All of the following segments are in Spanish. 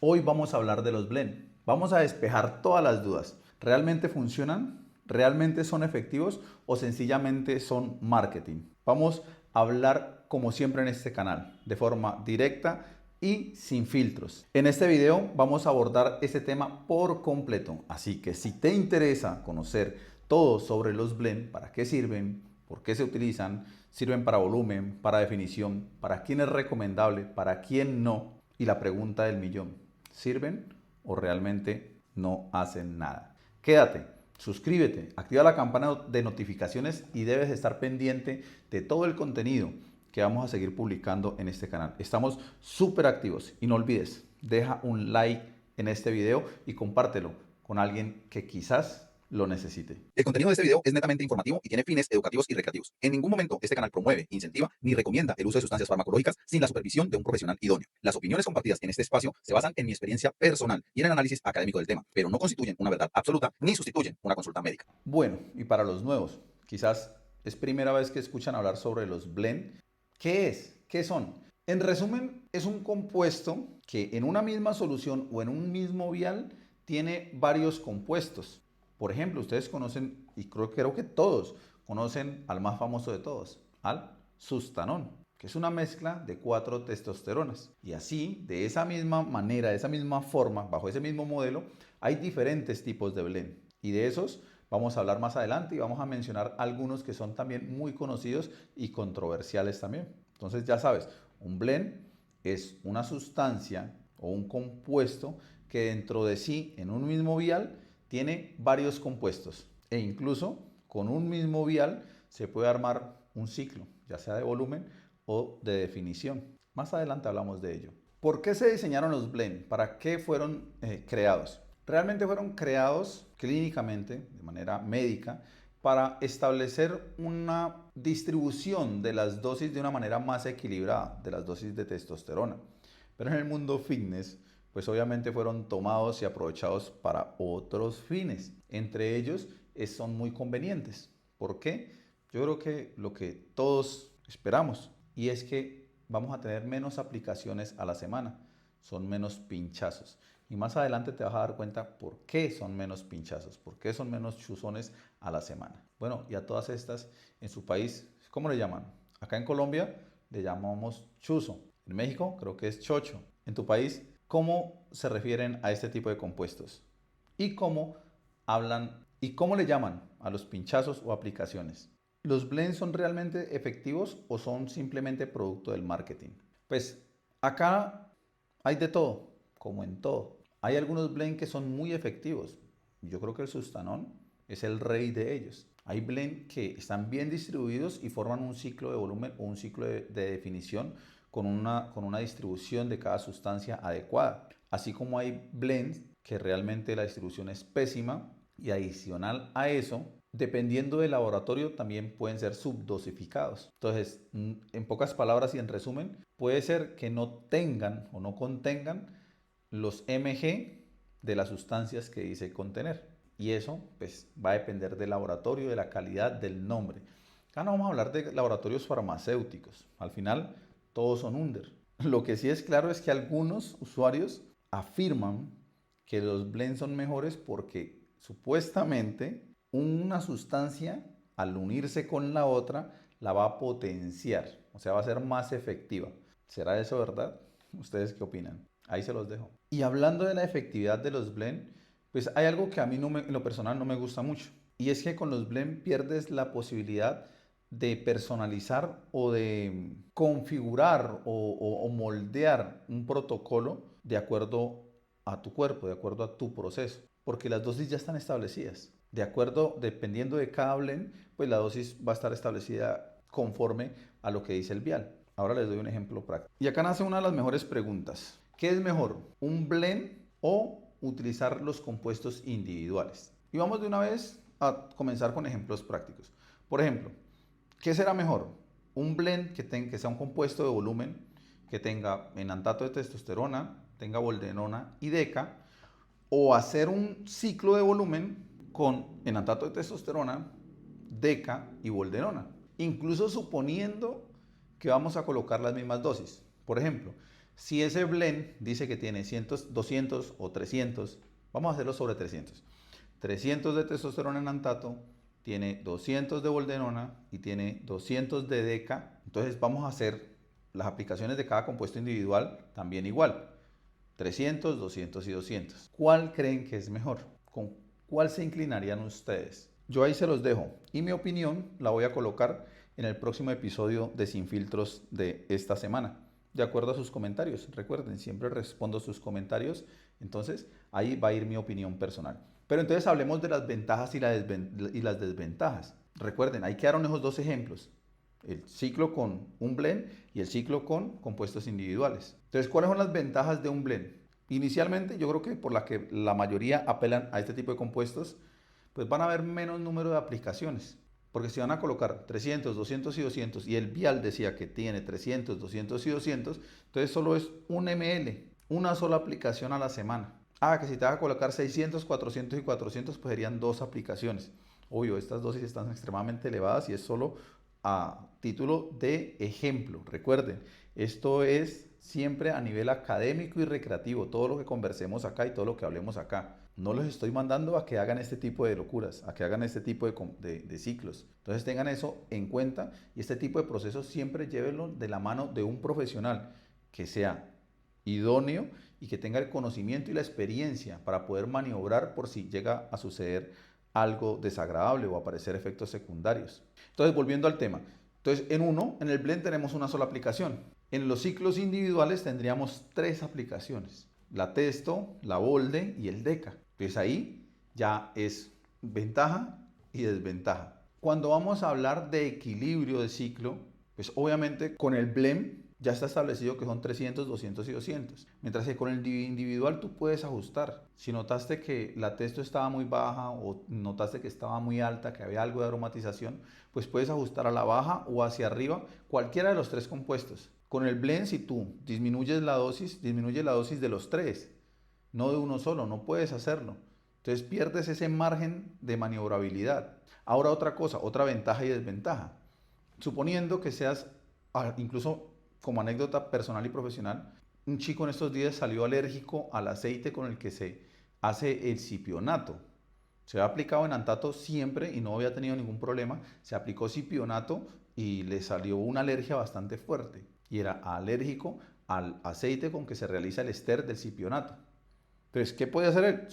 Hoy vamos a hablar de los blend. Vamos a despejar todas las dudas. ¿Realmente funcionan? ¿Realmente son efectivos? ¿O sencillamente son marketing? Vamos a hablar como siempre en este canal, de forma directa y sin filtros. En este video vamos a abordar este tema por completo. Así que si te interesa conocer todo sobre los blend, para qué sirven, por qué se utilizan, sirven para volumen, para definición, para quién es recomendable, para quién no, y la pregunta del millón: ¿sirven o realmente no hacen nada? Quédate, suscríbete, activa la campana de notificaciones y debes estar pendiente de todo el contenido que vamos a seguir publicando en este canal. Estamos súper activos y no olvides, deja un like en este video y compártelo con alguien que quizás lo necesite. El contenido de este video es netamente informativo y tiene fines educativos y recreativos. En ningún momento este canal promueve, incentiva ni recomienda el uso de sustancias farmacológicas sin la supervisión de un profesional idóneo. Las opiniones compartidas en este espacio se basan en mi experiencia personal y en el análisis académico del tema, pero no constituyen una verdad absoluta ni sustituyen una consulta médica. Bueno, y para los nuevos, quizás es primera vez que escuchan hablar sobre los blend. ¿Qué es? ¿Qué son? En resumen, es un compuesto que en una misma solución o en un mismo vial tiene varios compuestos. Por ejemplo, ustedes conocen, y creo que todos conocen al más famoso de todos, al sustanón, que es una mezcla de 4 testosteronas. Y así, de esa misma manera, de esa misma forma, bajo ese mismo modelo, hay diferentes tipos de blend. Y de esos vamos a hablar más adelante y vamos a mencionar algunos que son también muy conocidos y controversiales también. Entonces ya sabes, un blend es una sustancia o un compuesto que dentro de sí, en un mismo vial, tiene varios compuestos. E incluso con un mismo vial se puede armar un ciclo, ya sea de volumen o de definición. Más adelante hablamos de ello. ¿Por qué se diseñaron los blend? ¿Para qué fueron creados? Realmente fueron creados clínicamente, de manera médica, para establecer una distribución de las dosis de una manera más equilibrada, de las dosis de testosterona. Pero en el mundo fitness, pues obviamente fueron tomados y aprovechados para otros fines. Entre ellos son muy convenientes. ¿Por qué? Yo creo que lo que todos esperamos, y es que vamos a tener menos aplicaciones a la semana, son menos pinchazos. Y más adelante te vas a dar cuenta por qué son menos pinchazos, por qué son menos chuzones a la semana. Bueno, y a todas estas, en su país, ¿cómo le llaman? Acá en Colombia le llamamos chuzo. En México creo que es chocho. En tu país, ¿cómo se refieren a este tipo de compuestos? ¿Y cómo hablan y cómo le llaman a los pinchazos o aplicaciones? ¿Los blends son realmente efectivos o son simplemente producto del marketing? Pues acá hay de todo, como en todo. Hay algunos blend que son muy efectivos. Yo creo que el Sustanón es el rey de ellos. Hay blend que están bien distribuidos y forman un ciclo de volumen o un ciclo de definición con una distribución de cada sustancia adecuada. Así como hay blends que realmente la distribución es pésima y adicional a eso, dependiendo del laboratorio, también pueden ser subdosificados. Entonces, en pocas palabras y en resumen, puede ser que no tengan o no contengan los mg de las sustancias que dice contener. Y eso pues va a depender del laboratorio, de la calidad, del nombre. Acá no vamos a hablar de laboratorios farmacéuticos. Al final, todos son under. Lo que sí es claro es que algunos usuarios afirman que los blends son mejores porque supuestamente una sustancia al unirse con la otra la va a potenciar, o sea, va a ser más efectiva. ¿Será eso verdad? ¿Ustedes qué opinan? Ahí se los dejo. Y hablando de la efectividad de los blend, pues hay algo que a mí en lo personal no me gusta mucho. Y es que con los blend pierdes la posibilidad de personalizar o de configurar o moldear un protocolo de acuerdo a tu cuerpo, de acuerdo a tu proceso, porque las dosis ya están establecidas. De acuerdo, dependiendo de cada blend, pues la dosis va a estar establecida conforme a lo que dice el vial. Ahora les doy un ejemplo práctico. Y acá nace una de las mejores preguntas. ¿Qué es mejor, un blend o utilizar los compuestos individuales? Y vamos de una vez a comenzar con ejemplos prácticos. Por ejemplo, ¿qué será mejor? Un blend que sea un compuesto de volumen que tenga enantato de testosterona, tenga boldenona y deca, o hacer un ciclo de volumen con enantato de testosterona, deca y boldenona, incluso suponiendo que vamos a colocar las mismas dosis. Por ejemplo, Si ese blend dice que tiene 100, 200 o 300, vamos a hacerlo sobre 300. 300 de testosterona enantato, tiene 200 de boldenona y tiene 200 de deca. Entonces vamos a hacer las aplicaciones de cada compuesto individual también igual. 300, 200 y 200. ¿Cuál creen que es mejor? ¿Con cuál se inclinarían ustedes? Yo ahí se los dejo y mi opinión la voy a colocar en el próximo episodio de Sin Filtros de esta semana, de acuerdo a sus comentarios. Recuerden, siempre respondo sus comentarios, entonces ahí va a ir mi opinión personal. Pero entonces hablemos de las ventajas y las desventajas. Recuerden, ahí quedaron esos dos ejemplos. El ciclo con un blend y el ciclo con compuestos individuales. Entonces, ¿cuáles son las ventajas de un blend? Inicialmente, yo creo que por la que la mayoría apelan a este tipo de compuestos, pues van a haber menos número de aplicaciones. Porque si van a colocar 300, 200 y 200 y el vial decía que tiene 300, 200 y 200, entonces solo es un ml, una sola aplicación a la semana. Ah, que si te vas a colocar 600, 400 y 400, pues serían dos aplicaciones. Obvio, estas dosis están extremadamente elevadas y es solo a título de ejemplo. Recuerden, esto es siempre a nivel académico y recreativo, todo lo que conversemos acá y todo lo que hablemos acá. No los estoy mandando a que hagan este tipo de locuras, a que hagan este tipo de ciclos. Entonces tengan eso en cuenta y este tipo de procesos siempre llévenlo de la mano de un profesional que sea idóneo y que tenga el conocimiento y la experiencia para poder maniobrar por si llega a suceder algo desagradable o aparecer efectos secundarios. Entonces, volviendo al tema. Entonces, en el blend tenemos una sola aplicación. En los ciclos individuales tendríamos tres aplicaciones. La testo, la bolde y el deca. Entonces ahí ya es ventaja y desventaja. Cuando vamos a hablar de equilibrio de ciclo, pues obviamente con el blend ya está establecido que son 300, 200 y 200. Mientras que con el individual tú puedes ajustar. Si notaste que la testo estaba muy baja o notaste que estaba muy alta, que había algo de aromatización, pues puedes ajustar a la baja o hacia arriba cualquiera de los tres compuestos. Con el blend, si tú disminuyes la dosis de los tres, no de uno solo, no puedes hacerlo. Entonces pierdes ese margen de maniobrabilidad. Ahora otra cosa, otra ventaja y desventaja. Suponiendo que seas incluso como anécdota personal y profesional, un chico en estos días salió alérgico al aceite con el que se hace el cipionato. Se había aplicado enantato siempre y no había tenido ningún problema. Se aplicó cipionato y le salió una alergia bastante fuerte. Y era alérgico al aceite con que se realiza el ester del cipionato. Entonces, ¿qué puede hacer él?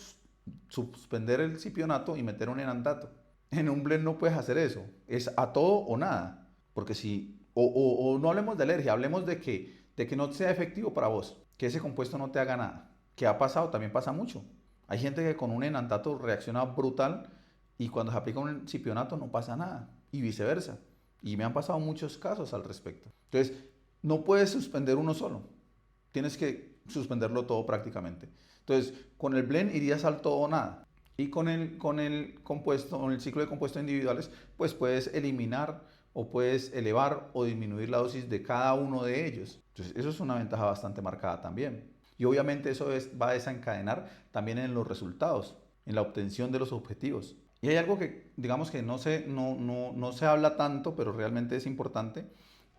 Suspender el cipionato y meter un enantato. En un blend no puedes hacer eso. Es a todo o nada. Porque si o no hablemos de alergia, hablemos de que no sea efectivo para vos, que ese compuesto no te haga nada. ¿Qué ha pasado? También pasa mucho. Hay gente que con un enantato reacciona brutal y cuando se aplica un cipionato no pasa nada y viceversa. Y me han pasado muchos casos al respecto. Entonces, no puedes suspender uno solo. Tienes que suspenderlo todo prácticamente. Entonces, con el blend irías al todo o nada. Y con el compuesto, con el ciclo de compuestos individuales, pues puedes eliminar o puedes elevar o disminuir la dosis de cada uno de ellos. Entonces, eso es una ventaja bastante marcada también. Y obviamente eso va a desencadenar también en los resultados, en la obtención de los objetivos. Y hay algo que, digamos que no se habla tanto, pero realmente es importante,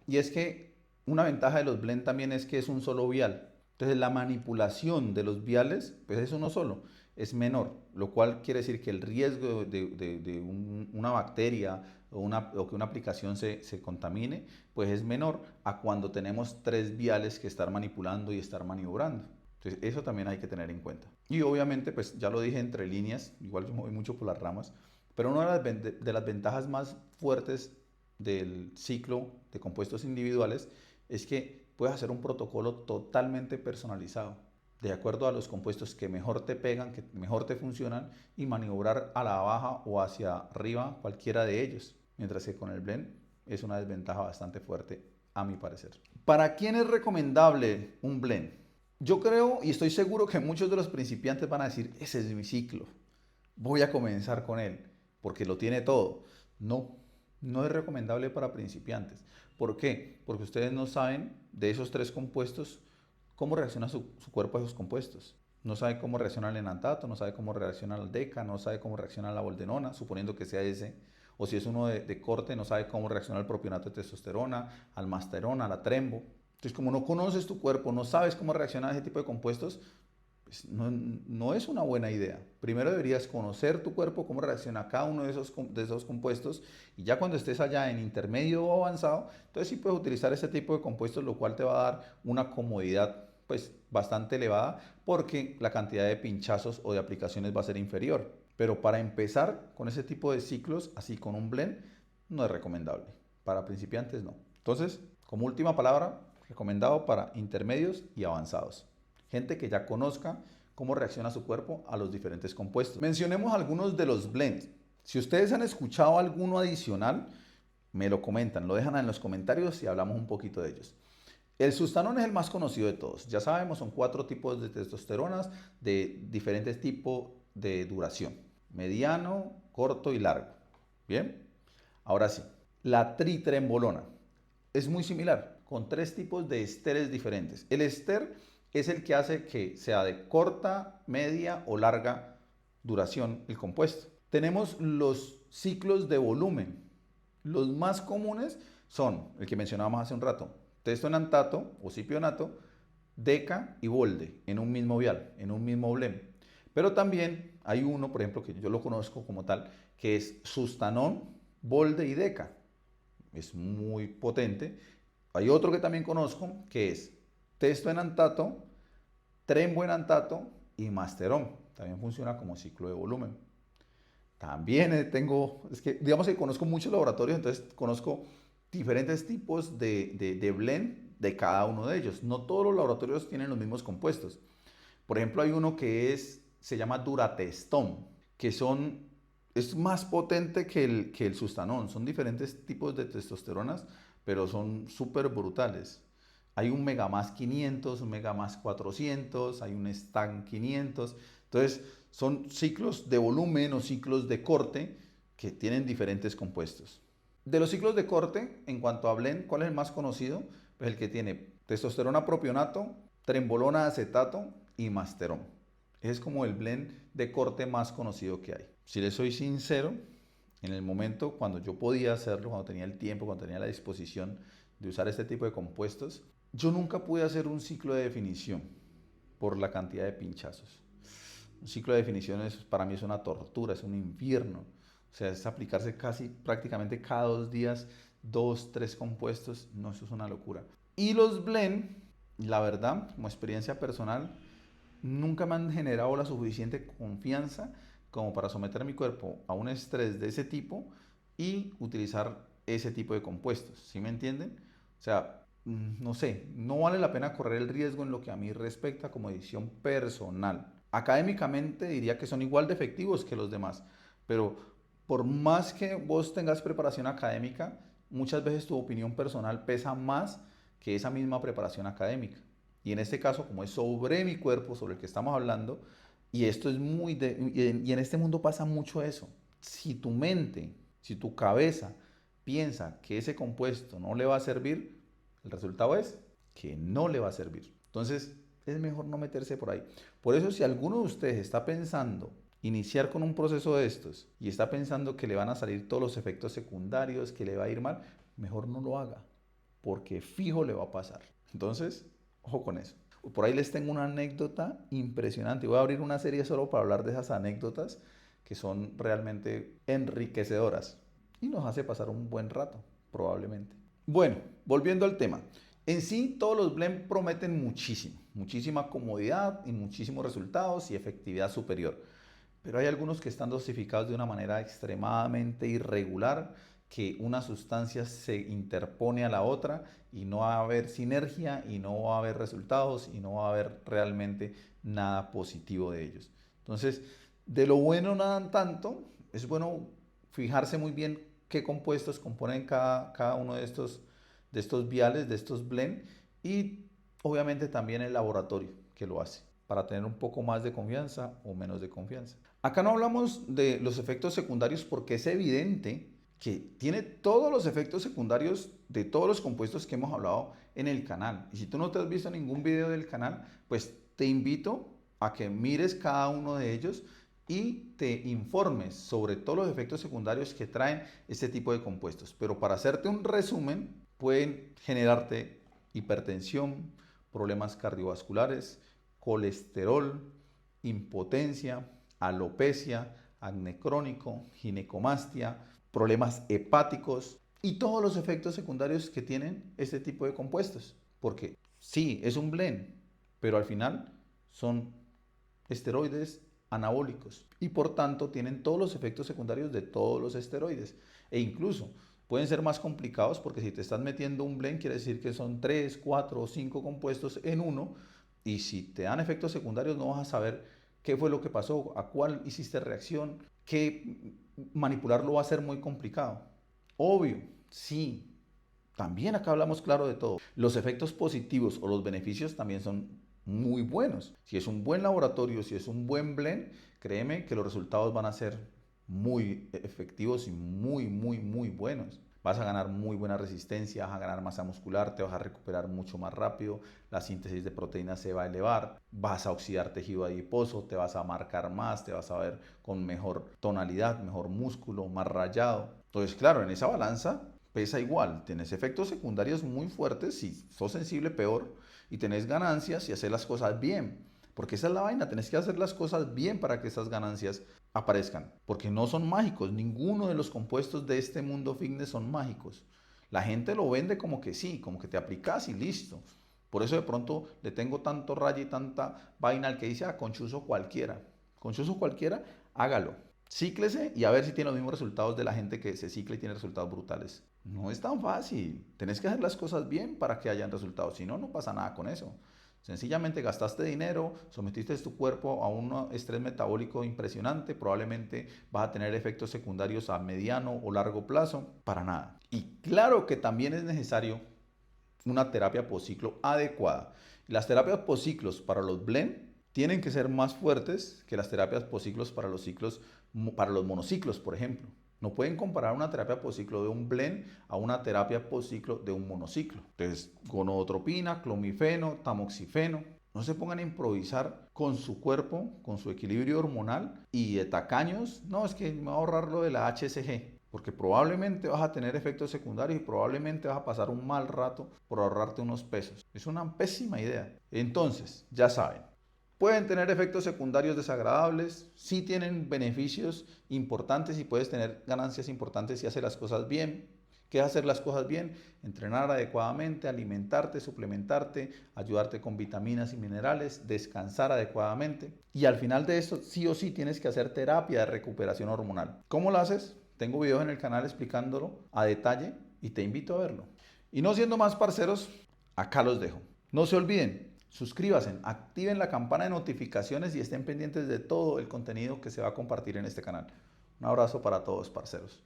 y es que una ventaja de los blend también es que es un solo vial. Entonces la manipulación de los viales, pues es uno solo, es menor, lo cual quiere decir que el riesgo de una bacteria o que una aplicación se contamine, pues es menor a cuando tenemos tres viales que estar manipulando y estar maniobrando. Entonces eso también hay que tener en cuenta. Y obviamente, pues ya lo dije entre líneas, igual yo me voy mucho por las ramas, pero una de las ventajas más fuertes del ciclo de compuestos individuales es que puedes hacer un protocolo totalmente personalizado, de acuerdo a los compuestos que mejor te pegan, que mejor te funcionan y maniobrar a la baja o hacia arriba cualquiera de ellos. Mientras que con el blend es una desventaja bastante fuerte, a mi parecer. ¿Para quién es recomendable un blend? Yo creo y estoy seguro que muchos de los principiantes van a decir, ese es mi ciclo, voy a comenzar con él, porque lo tiene todo. No, no es recomendable para principiantes. ¿Por qué? Porque ustedes no saben de esos tres compuestos cómo reacciona su cuerpo a esos compuestos. No sabe cómo reacciona el enantato, no sabe cómo reacciona el deca, no sabe cómo reacciona la boldenona, suponiendo que sea ese. O si es uno de corte, no sabe cómo reacciona el propionato de testosterona, al masterona, a la trembo. Entonces, como no conoces tu cuerpo, no sabes cómo reaccionar a ese tipo de compuestos, pues no es una buena idea. Primero deberías conocer tu cuerpo, cómo reacciona a cada uno de esos compuestos, y ya cuando estés allá en intermedio o avanzado, entonces sí puedes utilizar ese tipo de compuestos, lo cual te va a dar una comodidad pues bastante elevada, porque la cantidad de pinchazos o de aplicaciones va a ser inferior. Pero para empezar con ese tipo de ciclos, así con un blend, no es recomendable. Para principiantes no. Entonces, como última palabra, recomendado para intermedios y avanzados. Gente que ya conozca cómo reacciona su cuerpo a los diferentes compuestos. Mencionemos algunos de los blends. Si ustedes han escuchado alguno adicional, me lo comentan, lo dejan en los comentarios y hablamos un poquito de ellos. El sustanón es el más conocido de todos. Ya sabemos, son 4 tipos de testosteronas de diferentes tipos de duración. Mediano, corto y largo. Bien. Ahora sí, la tritrembolona es muy similar, con 3 tipos de esteres diferentes. El ester es el que hace que sea de corta, media o larga duración el compuesto. Tenemos los ciclos de volumen. Los más comunes son el que mencionábamos hace un rato, testoenantato o cipionato, deca y bolde en un mismo vial, en un mismo blem. Pero también hay uno, por ejemplo, que yo lo conozco como tal, que es sustanón, bolde y deca. Es muy potente. Hay otro que también conozco, que es testoenantato, tremboenantato y masterón. También funciona como ciclo de volumen. También es que digamos que conozco muchos laboratorios, entonces conozco diferentes tipos de blend de cada uno de ellos. No todos los laboratorios tienen los mismos compuestos. Por ejemplo, hay uno que se llama Duratestón, que es más potente que el sustanón. Son diferentes tipos de testosteronas, pero son súper brutales. Hay un Megamas 500, un Megamas 400, hay un Stan 500. Entonces, son ciclos de volumen o ciclos de corte que tienen diferentes compuestos. De los ciclos de corte, en cuanto a blend, ¿cuál es el más conocido? Pues el que tiene testosterona propionato, trembolona acetato y masterón. Ese es como el blend de corte más conocido que hay. Si les soy sincero, en el momento cuando yo podía hacerlo, cuando tenía el tiempo, cuando tenía la disposición de usar este tipo de compuestos, yo nunca pude hacer un ciclo de definición por la cantidad de pinchazos. Un ciclo de definición para mí es una tortura, es un infierno. O sea, es aplicarse prácticamente cada 2 días, 2, 3 compuestos. No, eso es una locura. Y los blend, la verdad, como experiencia personal, nunca me han generado la suficiente confianza como para someter mi cuerpo a un estrés de ese tipo y utilizar ese tipo de compuestos. ¿Sí me entienden? O sea, no sé, no vale la pena correr el riesgo en lo que a mí respecta como decisión personal. Académicamente diría que son igual de efectivos que los demás, pero por más que vos tengas preparación académica, muchas veces tu opinión personal pesa más que esa misma preparación académica. Y en este caso, como es sobre mi cuerpo, sobre el que estamos hablando, y esto es y en este mundo pasa mucho eso. Si tu mente, si tu cabeza piensa que ese compuesto no le va a servir, el resultado es que no le va a servir. Entonces, es mejor no meterse por ahí. Por eso, si alguno de ustedes está pensando iniciar con un proceso de estos y está pensando que le van a salir todos los efectos secundarios, que le va a ir mal, mejor no lo haga, porque fijo le va a pasar. Entonces, ojo con eso. Por ahí les tengo una anécdota impresionante. Voy a abrir una serie solo para hablar de esas anécdotas que son realmente enriquecedoras y nos hace pasar un buen rato, probablemente. Bueno, volviendo al tema. En sí, todos los blend prometen muchísima comodidad y muchísimos resultados y efectividad superior. Pero hay algunos que están dosificados de una manera extremadamente irregular, que una sustancia se interpone a la otra y no va a haber sinergia y no va a haber resultados y no va a haber realmente nada positivo de ellos. Entonces, de lo bueno nada tanto, es bueno fijarse muy bien qué compuestos componen cada uno de estos viales, de estos blend, y obviamente también el laboratorio que lo hace, para tener un poco más de confianza o menos de confianza. Acá no hablamos de los efectos secundarios porque es evidente que tiene todos los efectos secundarios de todos los compuestos que hemos hablado en el canal. Y si tú no te has visto ningún video del canal, pues te invito a que mires cada uno de ellos y te informes sobre todos los efectos secundarios que traen este tipo de compuestos. Pero para hacerte un resumen, pueden generarte hipertensión, problemas cardiovasculares, colesterol, impotencia, alopecia, acné crónico, ginecomastia, problemas hepáticos y todos los efectos secundarios que tienen este tipo de compuestos. Porque sí, es un blend, pero al final son esteroides anabólicos y por tanto tienen todos los efectos secundarios de todos los esteroides e incluso pueden ser más complicados porque si te estás metiendo un blend quiere decir que son 3, 4 o 5 compuestos en uno y si te dan efectos secundarios no vas a saber qué fue lo que pasó, a cuál hiciste reacción, que manipularlo va a ser muy complicado. Obvio, sí, también acá hablamos claro de todo. Los efectos positivos o los beneficios también son muy buenos. Si es un buen laboratorio, si es un buen blend, créeme que los resultados van a ser muy efectivos y muy buenos. Vas a ganar muy buena resistencia, vas a ganar masa muscular, te vas a recuperar mucho más rápido, la síntesis de proteínas se va a elevar, vas a oxidar tejido adiposo, te vas a marcar más, te vas a ver con mejor tonalidad, mejor músculo, más rayado. Entonces, claro, en esa balanza pesa igual, tienes efectos secundarios muy fuertes, si sos sensible peor, y tenés ganancias y hacer las cosas bien. Porque esa es la vaina, tenés que hacer las cosas bien para que esas ganancias aparezcan. Porque no son mágicos, ninguno de los compuestos de este mundo fitness son mágicos. La gente lo vende como que sí, como que te aplicas y listo. Por eso de pronto le tengo tanto raya y tanta vaina al que dice, conchuzo cualquiera. Conchuzo cualquiera, hágalo. Cíclese y a ver si tiene los mismos resultados de la gente que se cicla y tiene resultados brutales. No es tan fácil. Tenés que hacer las cosas bien para que hayan resultados. Si no, no pasa nada con eso. Sencillamente gastaste dinero, sometiste tu cuerpo a un estrés metabólico impresionante, probablemente vas a tener efectos secundarios a mediano o largo plazo, para nada. Y claro que también es necesario una terapia postciclo adecuada. Las terapias postciclos para los blend tienen que ser más fuertes que las terapias postciclos para los monociclos, por ejemplo. No pueden comparar una terapia postciclo de un blend a una terapia postciclo de un monociclo. Entonces, gonadotropina, clomifeno, tamoxifeno. No se pongan a improvisar con su cuerpo, con su equilibrio hormonal y de tacaños. No, es que me voy a ahorrar lo de la HCG. Porque probablemente vas a tener efectos secundarios y probablemente vas a pasar un mal rato por ahorrarte unos pesos. Es una pésima idea. Entonces, ya saben. Pueden tener efectos secundarios desagradables, sí tienen beneficios importantes y puedes tener ganancias importantes si haces las cosas bien. ¿Qué es hacer las cosas bien? Entrenar adecuadamente, alimentarte, suplementarte, ayudarte con vitaminas y minerales, descansar adecuadamente. Y al final de esto, sí o sí tienes que hacer terapia de recuperación hormonal. ¿Cómo lo haces? Tengo videos en el canal explicándolo a detalle y te invito a verlo. Y no siendo más parceros, acá los dejo. No se olviden. Suscríbanse, activen la campana de notificaciones y estén pendientes de todo el contenido que se va a compartir en este canal. Un abrazo para todos, parceros.